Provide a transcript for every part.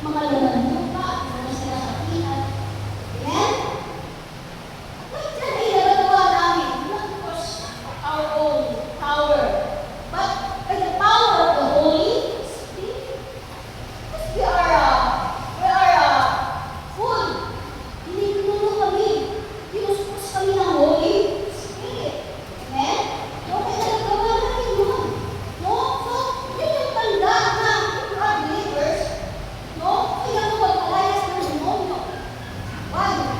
mga laman lupa at mga sinasapihan. Amen? At dyan ay nagagawa namin, not of course, our own power, but by the power of the Holy Spirit. Because we are full. Hinihinuno kami. Pinuspos kami ng Holy Spirit. Amen? No, kaya nagagawa namin yun. No? So, yun yung tanda na you are believers. No? Kaya mo magpalayas ng demonyo.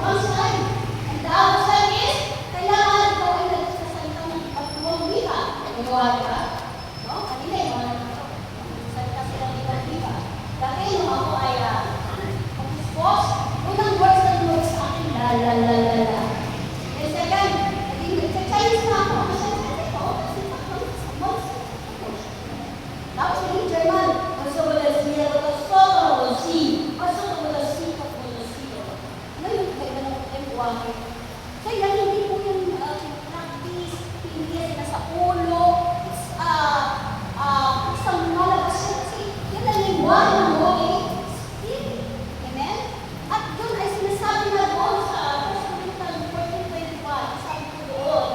One sign. And the other sign is, kailangan ikaw ay nagsasalita ng pagtuwang wika. Nagawa ka? No? Kanina yung mga nagsasalita sila ng wika. Dahil nung ako ay pag-dispose, unang words na lumag sa akin, la la la la la. And second, nagsa-Chinese na ako. Sabi ko, kasi pakawit sa months. Tapos naging German. Also, wala siya, wala soto, wala si. Also, wala si, wala si. Ngayon, kaya na ng buwangin. So, yan, hindi po yung practice, hindi yan nasa ulo,